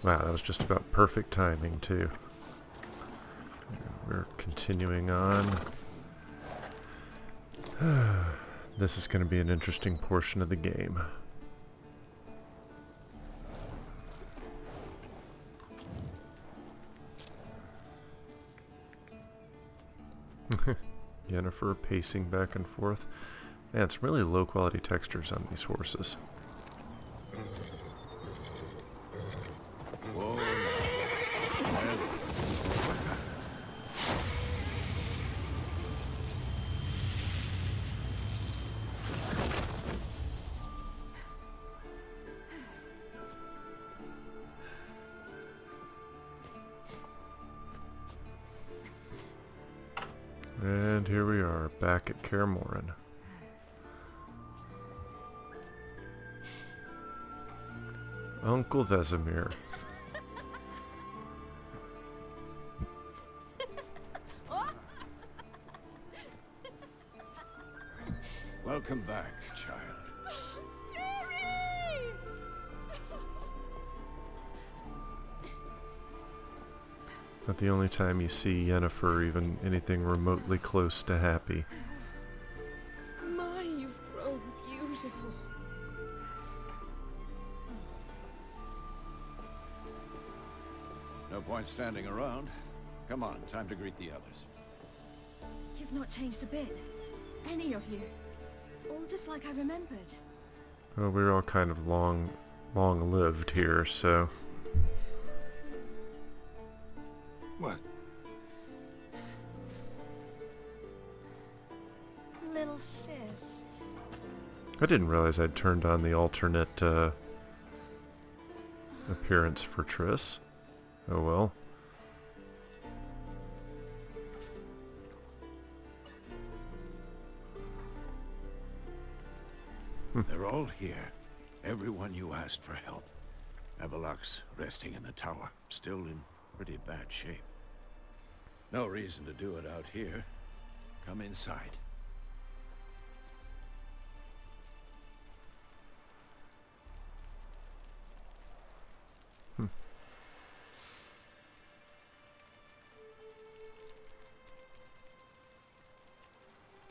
Wow, that was just about perfect timing, too. We're continuing on. This is going to be an interesting portion of the game. Yennefer pacing back and forth. Man, some really low quality textures on these horses. Whoa. And here we are, back at Kaer Morhen. Uncle Vesemir. Welcome back, child. Not the only time you see Yennefer even anything remotely close to happy. My, you've grown beautiful. No point standing around. Come on, time to greet the others. You've not changed a bit. Any of you. All just like I remembered. Well, we're all kind of long-lived here, so... What? Little sis. I didn't realize I'd turned on the alternate appearance for Triss. Oh well. They're all here. Everyone you asked for help. Avalok's resting in the tower, still in pretty bad shape. No reason to do it out here. Come inside.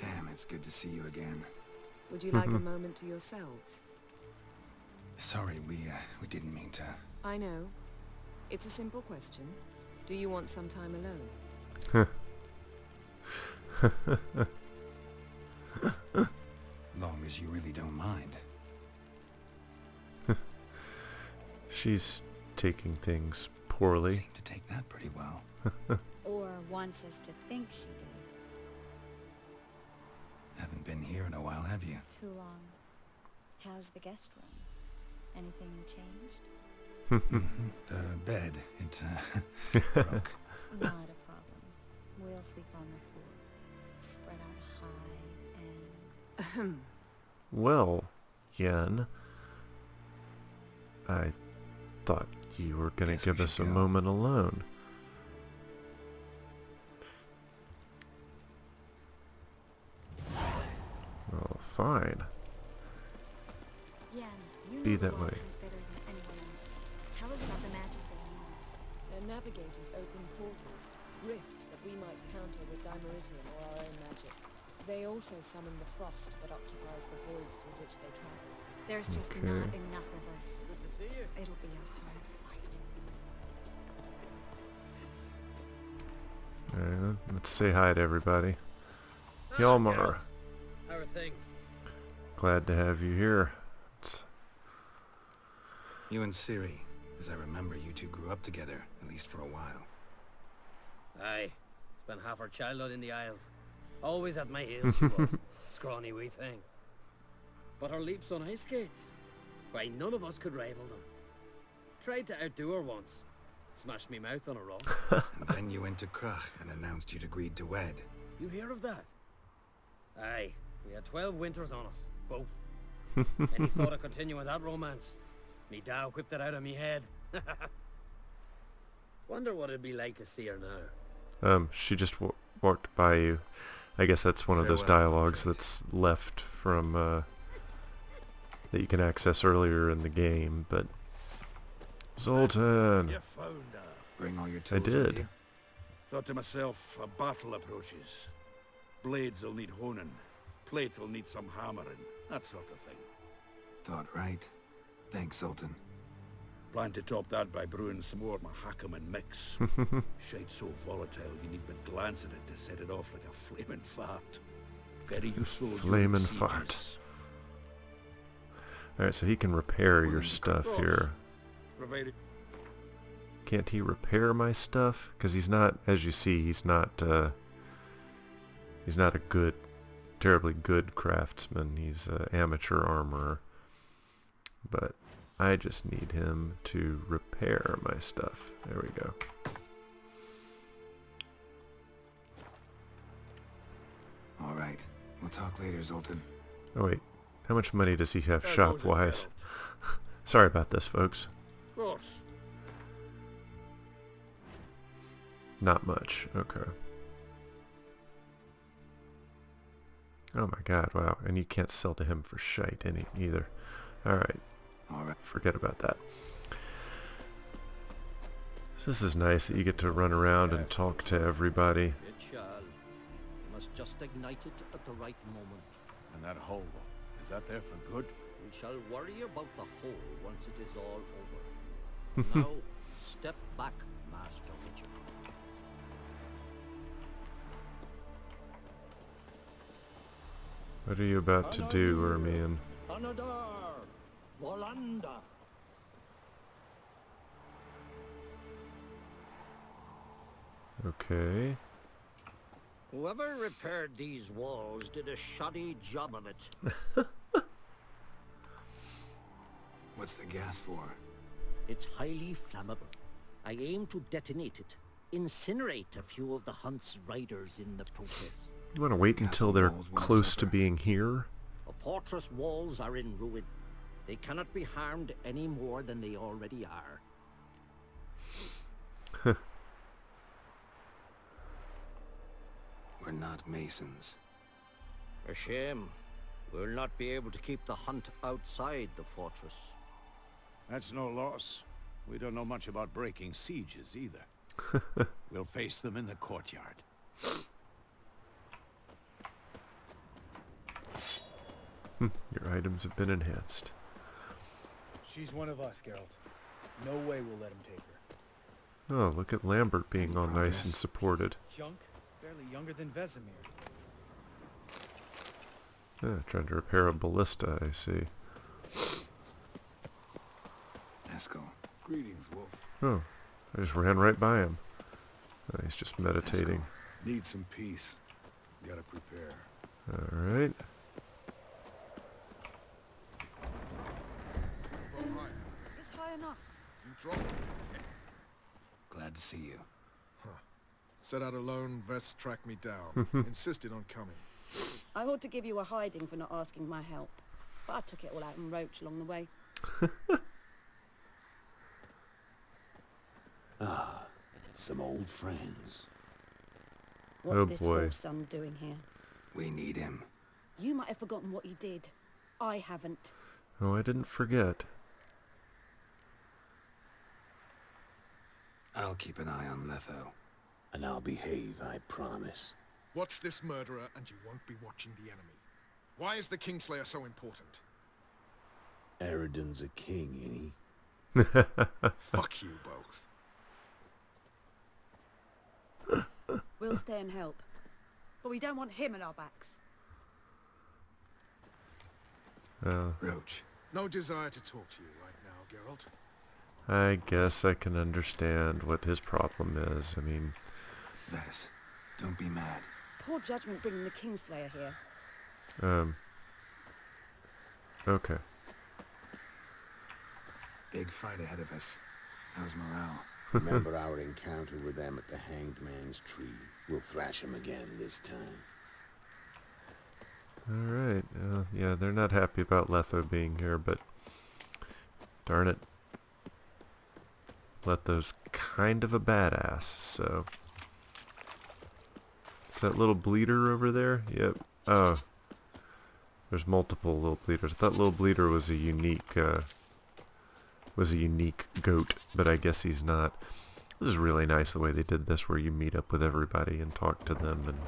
Damn, it's good to see you again. Would you like a moment to yourselves? Sorry, we didn't mean to. I know. It's a simple question. Do you want some time alone? Long as you really don't mind. She's taking things poorly. Seem to take that pretty well. Or wants us to think she did. Haven't been here in a while, have you? Too long. How's the guest room? Anything changed? The bed, it broke. Not a problem. We'll sleep on the floor. Spread out high and... Well, Yen, I thought you were going Guess to we give us should a go. moment alone. Well, fine. Yen, you Be know that the way. Morhen better than anyone else. Tell us about the magic they use. Their navigators open portals, rifts that we might counter with Dimeritium or our own magic. They also summon the frost that occupies the voids through which they travel. There's just Okay. not enough of us. Good to see you. It'll be a hard fight. Alright, let's say hi to everybody. Hjalmar, How are things? glad to have you here. It's You and Ciri, as I remember, you two grew up together, at least for a while. Aye. Spent half her childhood in the Isles. Always at my heels she was. Scrawny wee thing. But her leaps on ice skates? Why, none of us could rival them. Tried to outdo her once. Smashed me mouth on a rock. And then you went to Krach and announced you'd agreed to wed. You hear of that? Aye. We had 12 winters on us. Both. Any thought of continuing that romance? Me da whipped it out of me head. Wonder what it'd be like to see her now. she just walked by you. I guess that's one of those Farewell, dialogues Fred. that's left from that you can access earlier in the game, but Zoltan! You found her. Bring all your I tools with did. you? Thought to myself, a battle approaches. Blades will need honing. Plate will need some hammering. That sort of thing. Thought right. Thanks, Sultan. Plan to top that by brewing some more Mahakaman mix. Shite so volatile you need but glance at it to set it off like a flaming fart. Very useful during Flamin' sieges. fart. Alright, so he can repair your stuff here. Provided Can't he repair my stuff? Because he's not, as you see, he's not a good, terribly good craftsman. He's an amateur armorer. But I just need him to repair my stuff. There we go. All right. We'll talk later, Zoltan. Oh wait, how much money does he have There goes shop-wise? Sorry about this, folks. Of course. Not much. Okay. Oh my god, wow. And you can't sell to him for shite either. Alright, All right. forget about that. So this is nice that you get to run around and talk to everybody. It shall. You must just ignite it at the right moment. And that hole, is that there for good? We shall worry about the hole once it is all over. Now, step back, Master Witcher. What are you about to do, Ermion? Anadar! Volanda! Okay. Whoever repaired these walls did a shoddy job of it. What's the gas for? It's highly flammable. I aim to detonate it. Incinerate a few of the hunt's riders in the process. You want to wait until they're walls won't close to suffer. being here? The fortress walls are in ruin. They cannot be harmed any more than they already are. We're not masons. A shame. We'll not be able to keep the hunt outside the fortress. That's no loss. We don't know much about breaking sieges either. We'll face them in the courtyard. Your items have been enhanced. She's one of us, Geralt. No way we'll let him take her. Oh, look at Lambert being all nice and progress? supported. Junk, barely younger than Vesemir. Trying to repair a ballista, I see. Eskel. Greetings, Wolf. Oh, I just ran right by him. He's just meditating. Need some peace. Gotta prepare. Alright. It's high enough. You drop. Glad to see you. Set out alone, Vest tracked me down. Insisted on coming. I ought to give you a hiding for not asking my help, but I took it all out in Roach along the way. Some old friends. What's Oh, this boy. horse son doing here? We need him. You might have forgotten what he did. I haven't. Oh, I didn't forget. I'll keep an eye on Letho. And I'll behave, I promise. Watch this murderer and you won't be watching the enemy. Why is the Kingslayer so important? Eridan's a king, ain't he? Fuck you both. We'll stay and help. But we don't want him at our backs. Roach. No desire to talk to you right now, Geralt. I guess I can understand what his problem is. I mean, Ves, don't be mad. Poor judgment bringing the Kingslayer here. okay. Big fight ahead of us. How's morale? Remember our encounter with them at the Hanged Man's Tree. We'll thrash him again this time. Alright. Yeah, they're not happy about Letho being here, but darn it. Letho's kind of a badass, so... Is that little bleeder over there? Yep. Oh. There's multiple little bleeders. I thought little bleeder was a unique was a unique goat, but I guess he's not. This is really nice the way they did this, where you meet up with everybody and talk to them, and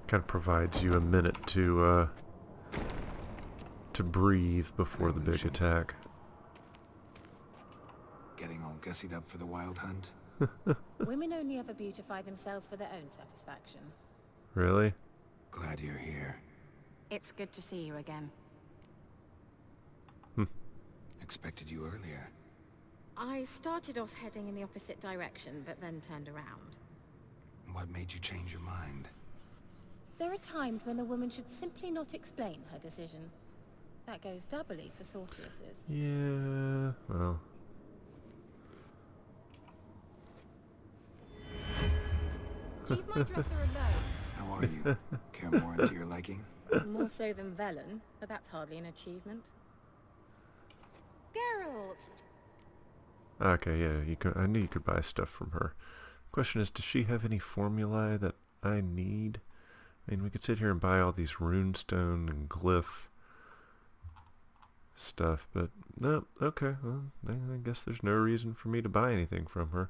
kind of provides you a minute to breathe before the big attack. Getting all gussied up for the wild hunt? Women only ever beautify themselves for their own satisfaction. Really? Glad you're here. It's good to see you again. Expected you earlier. I started off heading in the opposite direction, but then turned around. What made you change your mind? There are times when a woman should simply not explain her decision. That goes doubly for sorceresses. Yeah, well. Leave my dresser alone. How are you? Care more into your liking? More so than Velen, but that's hardly an achievement. Geralt! Okay, yeah, I knew you could buy stuff from her. Question is, does she have any formulae that I need? I mean, we could sit here and buy all these runestone and glyph stuff, but no, okay, well, I guess there's no reason for me to buy anything from her.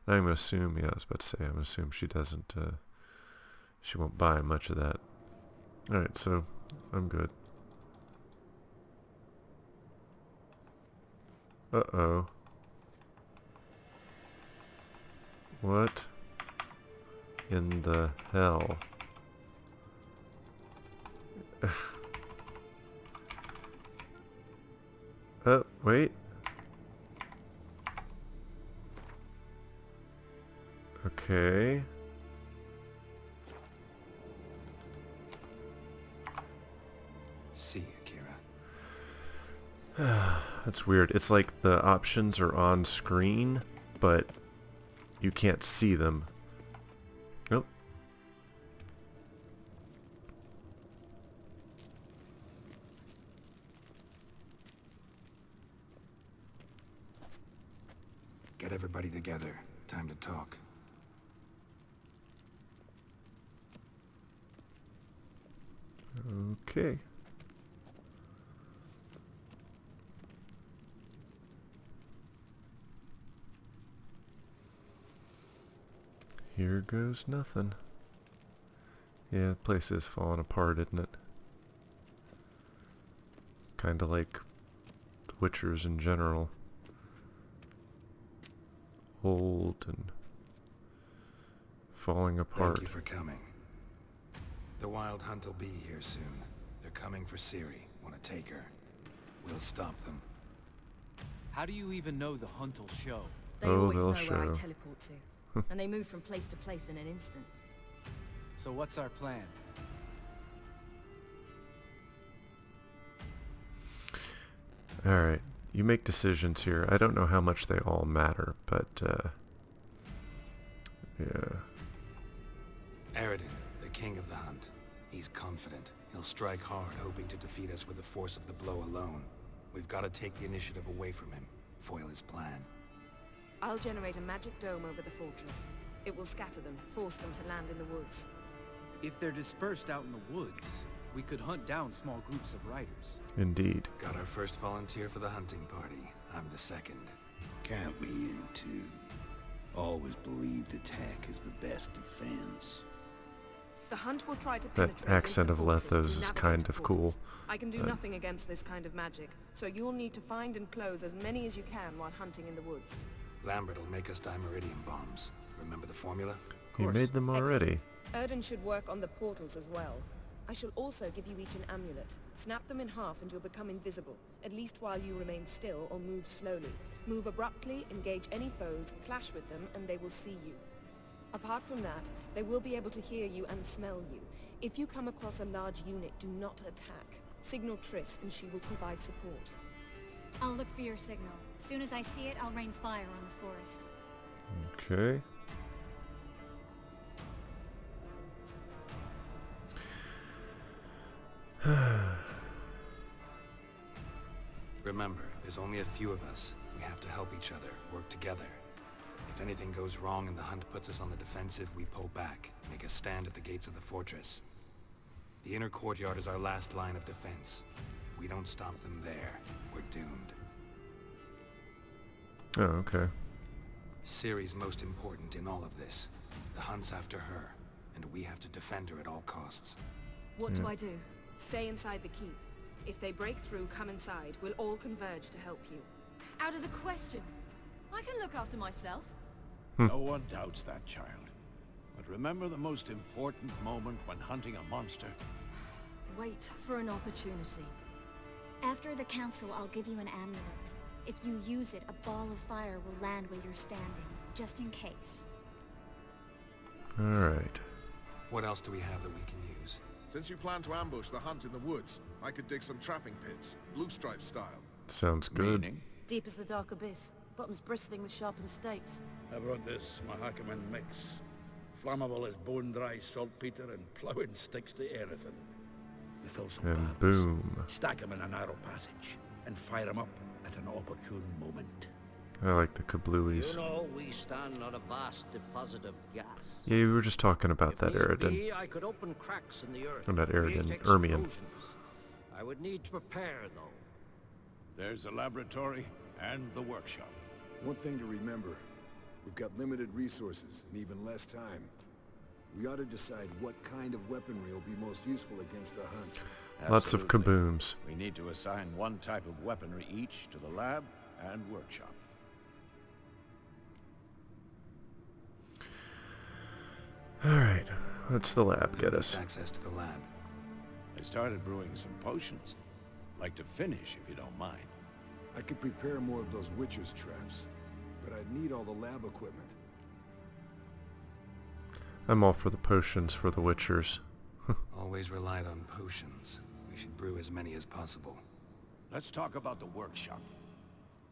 I'm gonna assume, yeah, I was about to say, I'm gonna assume she doesn't, she won't buy much of that. Alright, so, I'm good. Uh-oh. What in the hell? Oh, wait. Okay. See you, Kira. That's weird. It's like the options are on screen, but you can't see them. Nope. Get everybody together. Time to talk. Okay. Here goes nothing. Yeah, the place is falling apart, isn't it? Kinda like the Witchers in general. Old and falling apart. Thank you for coming. The Wild Hunt will be here soon. They're coming for Ciri. Want to take her? We'll stop them. How do you even know the hunt will show? They Oh, always they'll know where I show. teleport to. And they move from place to place in an instant. So what's our plan? Alright, you make decisions here. I don't know how much they all matter, but, yeah. Aradin, the king of the hunt. He's confident. He'll strike hard, hoping to defeat us with the force of the blow alone. We've got to take the initiative away from him. Foil his plan. I'll generate a magic dome over the fortress. It will scatter them, force them to land in the woods. If they're dispersed out in the woods, we could hunt down small groups of riders. Indeed. Got our first volunteer for the hunting party. I'm the second. Count me in too. Always believed attack is the best defense. The hunt will try to That penetrate accent into of the fortress Letho's through is kind navigator of cool. portals. I can do but- nothing against this kind of magic, so you'll need to find and close as many as you can while hunting in the woods. Lambert will make us dimeridium bombs. Remember the formula? You made them already. Excellent. Erden should work on the portals as well. I shall also give you each an amulet. Snap them in half and you'll become invisible, at least while you remain still or move slowly. Move abruptly, engage any foes, clash with them, and they will see you. Apart from that, they will be able to hear you and smell you. If you come across a large unit, do not attack. Signal Triss and she will provide support. I'll look for your signal. As soon as I see it, I'll rain fire on the forest. Okay. Remember, there's only a few of us. We have to help each other, work together. If anything goes wrong and the hunt puts us on the defensive, we pull back, make a stand at the gates of the fortress. The inner courtyard is our last line of defense. If If we don't stop them there, we're doomed. Oh, okay. Ciri's most important in all of this. The hunt's after her, and we have to defend her at all costs. What do I do? Stay inside the keep. If they break through, come inside. We'll all converge to help you. Out of the question. I can look after myself. No one doubts that, child. But remember the most important moment when hunting a monster? Wait for an opportunity. After the council, I'll give you an amulet. If you use it, a ball of fire will land where you're standing, just in case. Alright. What else do we have that we can use? Since you plan to ambush the hunt in the woods, I could dig some trapping pits, blue stripe style. Sounds good. Meaning? Deep as the dark abyss, bottoms bristling with sharpened stakes. I brought this Mahakaman mix. Flammable as bone-dry saltpeter and ploughing sticks to everything. You fill some And labs, boom. stack them in a narrow passage, and fire them up at an opportune moment. I like the kablooies. You know, we stand on a vast deposit of gas. Yeah, we were just talking about If that, need Eridan. be, I could open cracks in the earth. Or not and create Eridan, Ermion. explosions. I would need to prepare, though. There's a laboratory and the workshop. One thing to remember, we've got limited resources and even less time. We ought to decide what kind of weaponry will be most useful against the hunt. Lots of Absolutely. kabooms. We need to assign one type of weaponry each to the lab and workshop. Alright, what's the lab get us? Access to the lab. I started brewing some potions. Like to finish, if you don't mind. I could prepare more of those Witcher's traps, but I'd need all the lab equipment. I'm all for the potions for the Witchers. Always relied on potions. We should brew as many as possible. Let's talk about the workshop.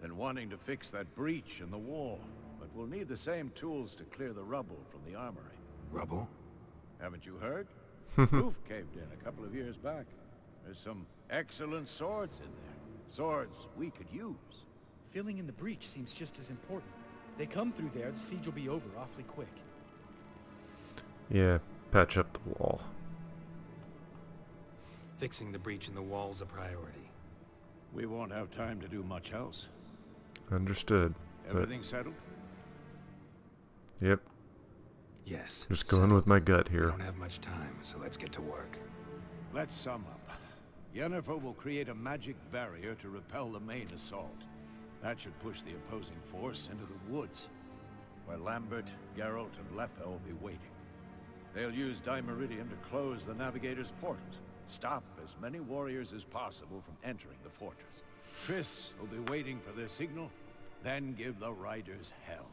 Been wanting to fix that breach in the wall, but we'll need the same tools to clear the rubble from the armory. Rubble? Haven't you heard? Roof caved in a couple of years back. There's some excellent swords in there. Swords we could use. Filling in the breach seems just as important. They come through there, the siege will be over awfully quick. Yeah, patch up the wall. Fixing the breach in the wall's a priority. We won't have time to do much else. Understood. But, Everything settled? yep, Yes. just going with my gut We here. don't have much time, so let's get to work. Let's sum up. Yennefer will create a magic barrier to repel the main assault. That should push the opposing force into the woods, where Lambert, Geralt, and Letha will be waiting. They'll use Dimeridium to close the Navigator's portals, stop as many warriors as possible from entering the fortress. Triss will be waiting for their signal, then give the riders hell.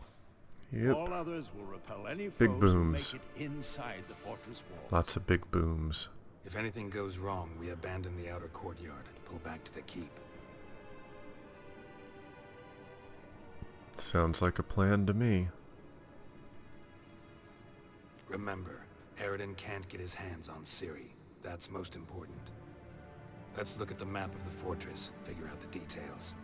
Yep, All others will repel any Big foes who booms. make it inside the fortress walls. lots of big booms. If anything goes wrong, we abandon the outer courtyard, pull back to the keep. Sounds like a plan to me. Remember, Eridan can't get his hands on Ciri. That's most important. Let's look at the map of the fortress, figure out the details.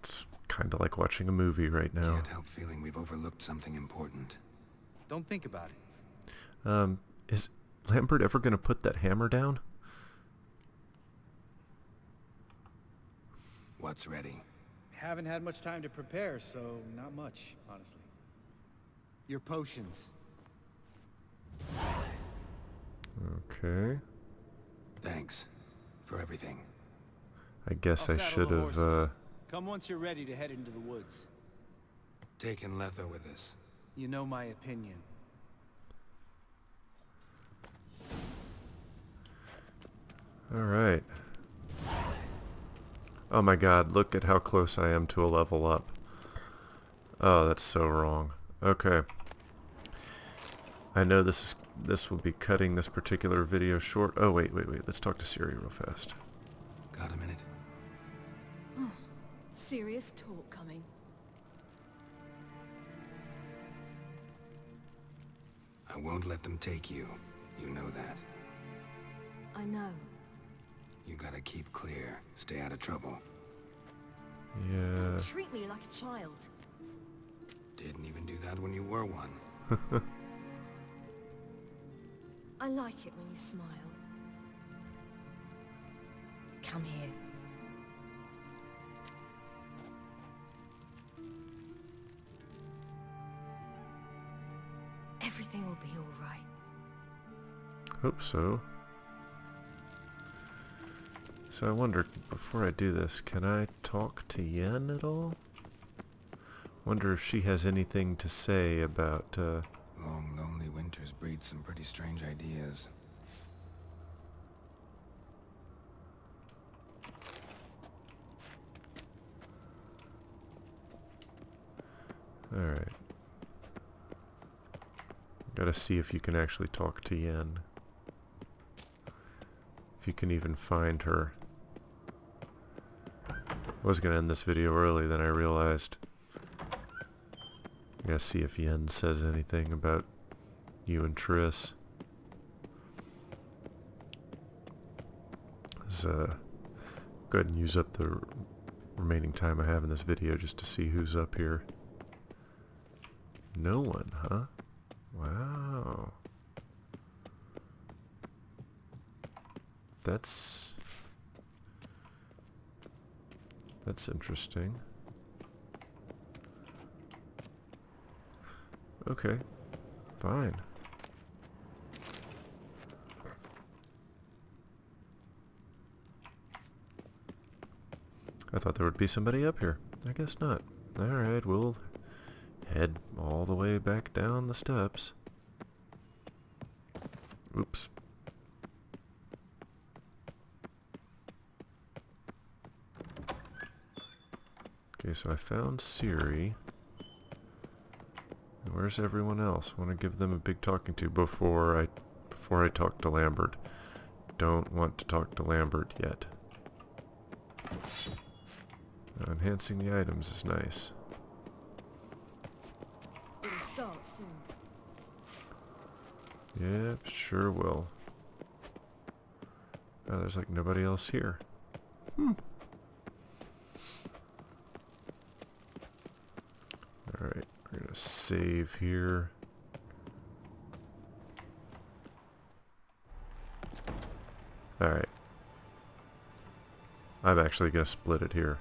It's kind of like watching a movie right now. Can't help feeling we've overlooked something important. Don't think about it. Is Lambert ever going to put that hammer down? What's ready? Haven't had much time to prepare, so not much, honestly. Your potions. Okay. Thanks for everything. I guess I'll I saddle should the have, horses. Come once you're ready to head into the woods. Taking Letha with us. You know my opinion. Alright. Oh my god, look at how close I am to a level up. Oh, that's so wrong. Okay. I know this will be cutting this particular video short. Oh, wait. Let's talk to Ciri real fast. Got a minute? Serious talk coming. I won't let them take you. You know that. I know. You gotta keep clear. Stay out of trouble. Yeah. Treat me like a child. Didn't even do that when you were one. I like it when you smile. Come here. Everything will be all right. Hope so. So I wondered, before I do this, can I talk to Yen at all? Wonder if she has anything to say about, Long, lonely winters breed some pretty strange ideas. Alright. Gotta see if you can actually talk to Yen. If you can even find her. I was gonna end this video early, then I realized I gotta see if Yen says anything about you and Triss. Let's go ahead and use up the remaining time I have in this video just to see who's up here. No one, huh? Wow. That's interesting. Okay. Fine. I thought there would be somebody up here. I guess not. Alright, we'll head all the way back down the steps. Oops. Okay, so I found Siri. Where's everyone else? I want to give them a big talking to before I talk to Lambert. Don't want to talk to Lambert yet. Enhancing the items is nice. It'll start soon. Yep, sure will. Oh, there's like nobody else here. Alright, we're gonna save here. Alright. I'm actually gonna split it here.